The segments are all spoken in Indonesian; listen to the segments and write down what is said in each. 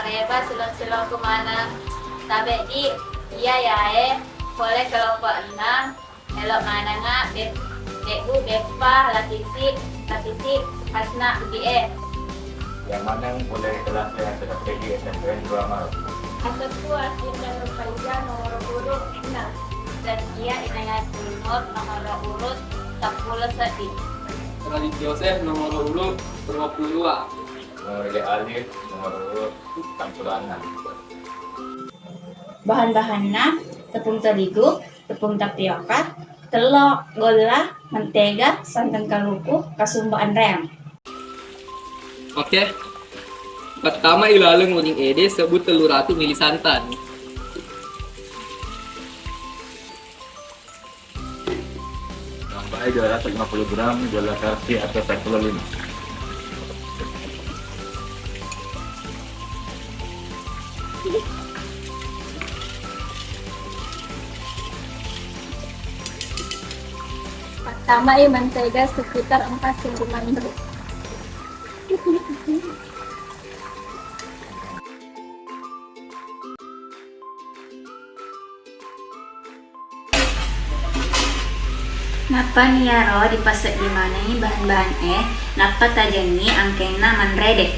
bebas silong-silong kemana tabe di iya ya boleh kelompok 6 elok mana nggak bebu bepa latisi asna die yang mana yang boleh kelas yang sudah pergi SMP 2 Maret. asal kuat yang berpanjang nomor urut 6 dan ia ingat umur nomor urut 10 sedih. Radit Yosef nomor urut 22. Mulai Alif nomor urut 66. Bahan-bahannya tepung terigu, tepung tapioka, telur, gula, mentega, santan kaluku, kasumbaan rem. Oke. Pertama ilaleng uning ede sebut telur ratu mili santan. Sampai 250 gram gula kasih atau 45. Pertama mentega sekitar 4 cm. Napa niaro dipasak di mana ini bahan-bahan napa tajani angkena manrede.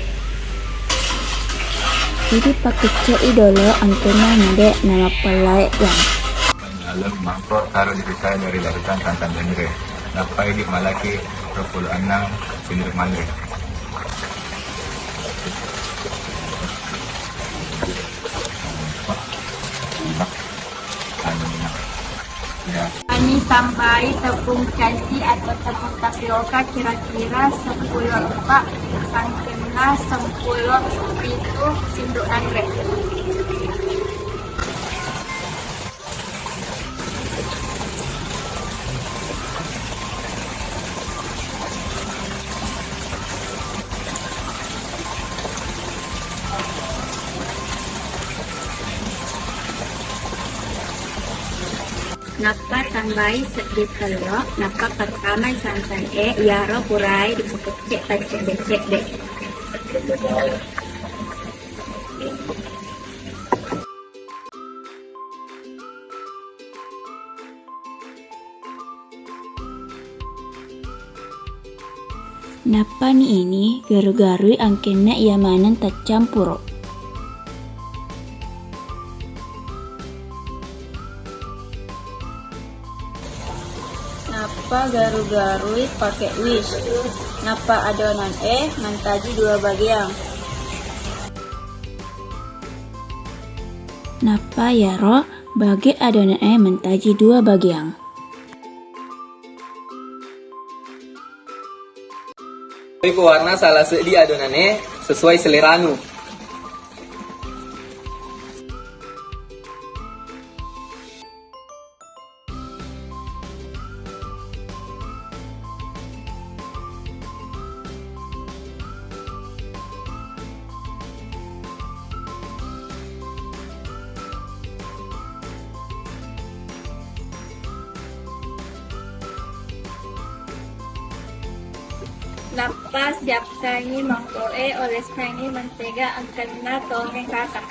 Jadi pakai cai dulu angkena nade nama pelai yang. Dalam mangkok taruh dipisah dari larutan santan jengre. Napai di Malaki 26 sindir mandre. Ini sampai tepung kanji atau tepung tapioka kira-kira 10 empat sangkena 10 itu sinduk anggrek. Napa tambahi sedikit telur, napa pertama santan yaro purai dipekecek becek deh. Napa nih ini garu-garu angkena iamanan tercampur. Napa garu-garui pakai wish. Napa adonan mentaji 2 bagian. Napa yaro bagi adonan mentaji 2 bagian. Pewarna salah sedi adonannya sesuai seleranu. Napa siapkannya mangkok oleskannya mentega angkena tongeng kakak.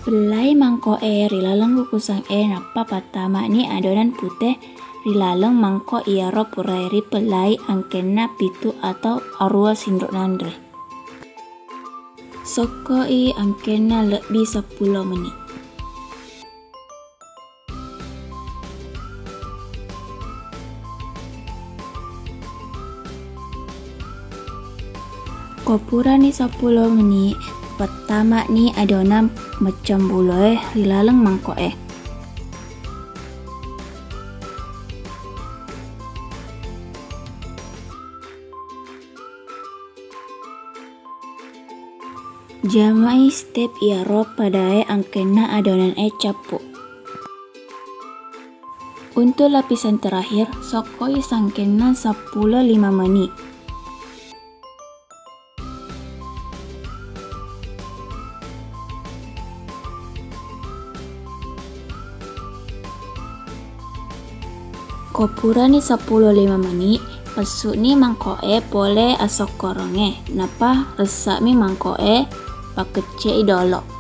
Belai mangko rilaleng kukusang napa pertama ni adonan putih rilaleng mangko iaro purairi pelai angkena pitu atau arua sindok nandre. Soko angkena lebih 10 menit. Kopura ni 10 menit. Pertama ni adonan macam buloy rilaleng mangko Jamai step iaro padae angkena adonan capu. Untuk lapisan terakhir, sokoi sangkena 10-5 menit. Kopura ni 10-5 menit, pesuk ni mangkoe pole asok koronge, napa resak mi mangkoe pakecek idolok.